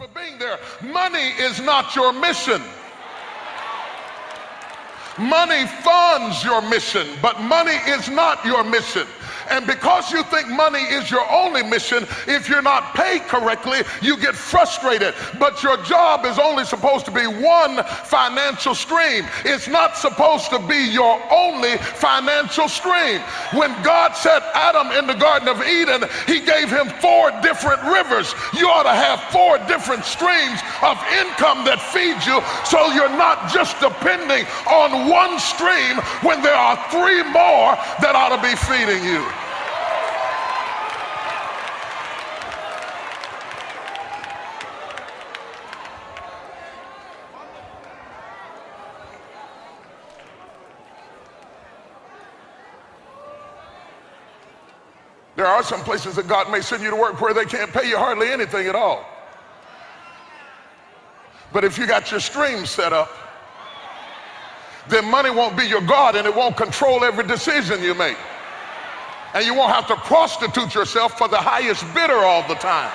for being there. Money is not your mission. Money funds your mission, but money is not your mission. And because you think money is your only mission, if you're not paid correctly, you get frustrated. But your job is only supposed to be one financial stream. It's not supposed to be your only financial stream. When God set Adam in the Garden of Eden, he gave him 4 different rivers. You ought to have 4 different streams of income that feed you, so you're not just depending on one stream when there are 3 more that ought to be feeding you. There are some places that God may send you to work where they can't pay you hardly anything at all. But if you got your stream set up, then money won't be your God, and it won't control every decision you make. And you won't have to prostitute yourself for the highest bidder all the time.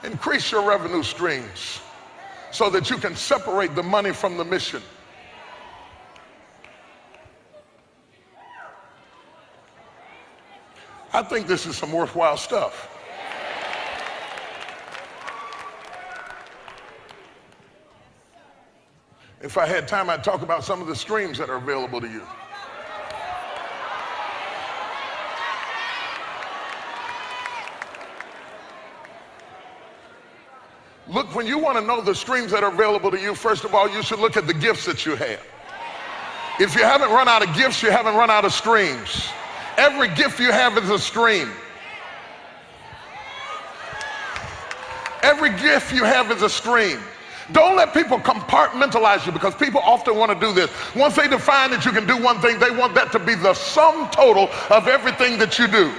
Increase your revenue streams so that you can separate the money from the mission. I think this is some worthwhile stuff. If I had time, I'd talk about some of the streams that are available to you. Look, when you want to know the streams that are available to you, first of all, you should look at the gifts that you have. If you haven't run out of gifts, you haven't run out of streams. Every gift you have is a stream. Every gift you have is a stream. Don't let people compartmentalize you, because people often want to do this. Once they define that you can do one thing, they want that to be the sum total of everything that you do.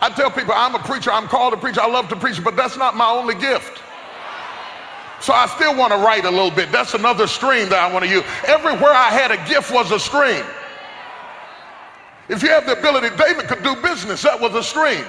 I tell people, I'm a preacher, I'm called to preach, I love to preach, but that's not my only gift. So I still want to write a little bit. That's another stream that I want to use. Everywhere I had a gift was a stream. If you have the ability, David could do business, that was a stream.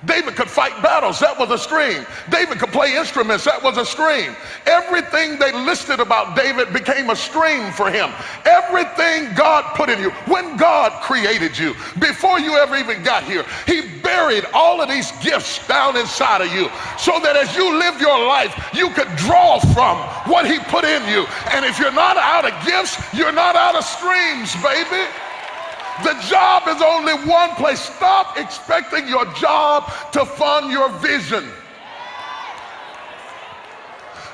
David could fight battles, that was a stream. David could play instruments, that was a stream. Everything they listed about David became a stream for him. Everything God put in you, when God created you, before you ever even got here, he buried all of these gifts down inside of you, so that as you live your life, you could draw from what he put in you. And if you're not out of gifts, you're not out of streams, baby. The job is only one place. Stop expecting your job to fund your vision.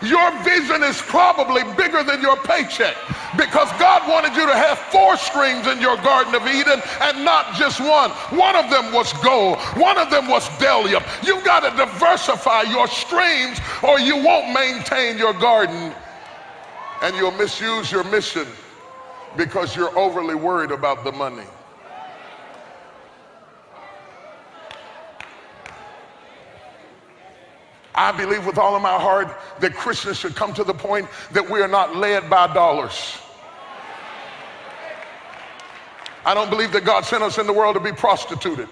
Your vision is probably bigger than your paycheck, because God wanted you to have 4 streams in your Garden of Eden and not just one. One of them was gold. One of them was bdellium. You've got to diversify your streams, or you won't maintain your garden, and you'll misuse your mission because you're overly worried about the money. I believe with all of my heart that Christians should come to the point that we are not led by dollars. I don't believe that God sent us in the world to be prostituted,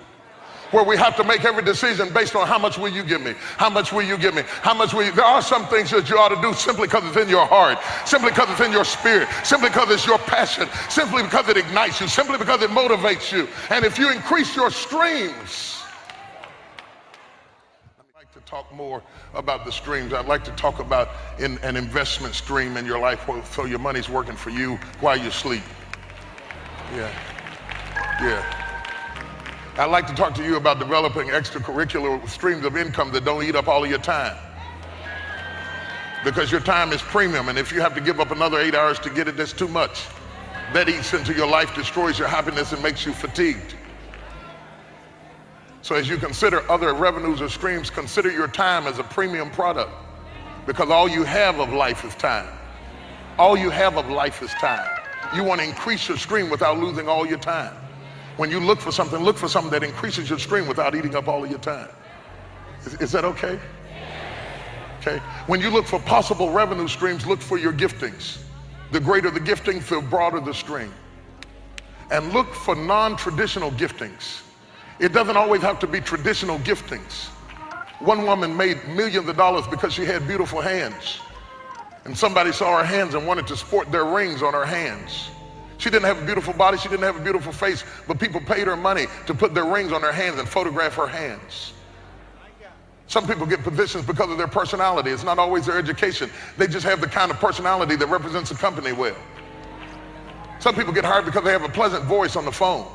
where we have to make every decision based on how much will you give me? How much will you give me? How much will you? There are some things that you ought to do simply because it's in your heart, simply because it's in your spirit, simply because it's your passion, simply because it ignites you, simply because it motivates you. And if you increase your streams, to talk more about the streams. I'd like to talk about an investment stream in your life, so your money's working for you while you sleep. I'd like to talk to you about developing extracurricular streams of income that don't eat up all of your time, because your time is premium, and if you have to give up another 8 hours to get it, that's too much. That eats into your life, destroys your happiness, and makes you fatigued. So as you consider other revenues or streams, consider your time as a premium product, because all you have of life is time. All you have of life is time. You want to increase your stream without losing all your time. When you look for something that increases your stream without eating up all of your time. Is that okay? Okay. When you look for possible revenue streams, look for your giftings. The greater the gifting, the broader the stream. And look for non-traditional giftings. It doesn't always have to be traditional giftings. One woman made millions of dollars because she had beautiful hands. And somebody saw her hands and wanted to sport their rings on her hands. She didn't have a beautiful body, she didn't have a beautiful face, but people paid her money to put their rings on her hands and photograph her hands. Some people get positions because of their personality. It's not always their education. They just have the kind of personality that represents the company well. Some people get hired because they have a pleasant voice on the phone.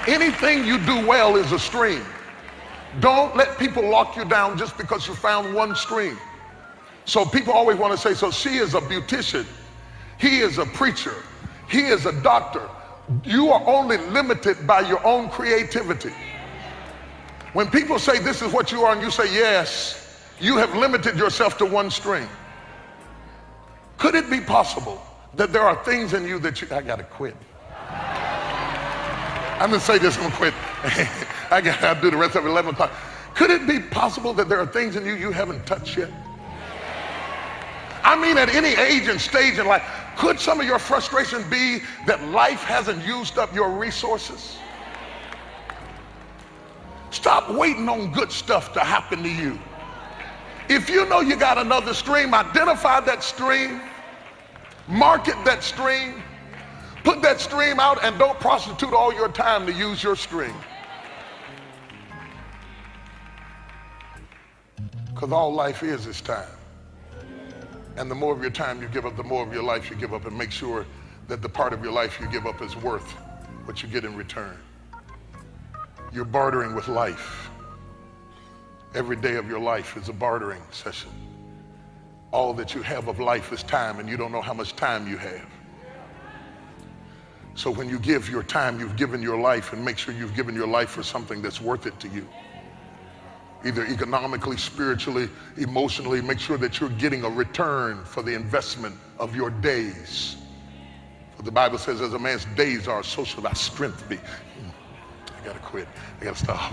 Anything you do well is a stream. Don't let people lock you down just because you found one stream. So people always want to say, so she is a beautician, he is a preacher, he is a doctor. You are only limited by your own creativity. When people say this is what you are and you say yes, you have limited yourself to one stream. Could it be possible that there are things in you that I gotta quit? I'm gonna say this, I'm gonna quit. I'll do the rest of it 11 o'clock. Could it be possible that there are things in you you haven't touched yet? I mean, at any age and stage in life, could some of your frustration be that life hasn't used up your resources? Stop waiting on good stuff to happen to you. If you know you got another stream, identify that stream, market that stream, put that stream out, and don't prostitute all your time to use your stream. Because all life is time. And the more of your time you give up, the more of your life you give up, and make sure that the part of your life you give up is worth what you get in return. You're bartering with life. Every day of your life is a bartering session. All that you have of life is time, and you don't know how much time you have. So when you give your time, you've given your life, and make sure you've given your life for something that's worth it to you. Either economically, spiritually, emotionally. Make sure that you're getting a return for the investment of your days. For the Bible says, as a man's days are, so shall thy strength be. I gotta quit, I gotta stop.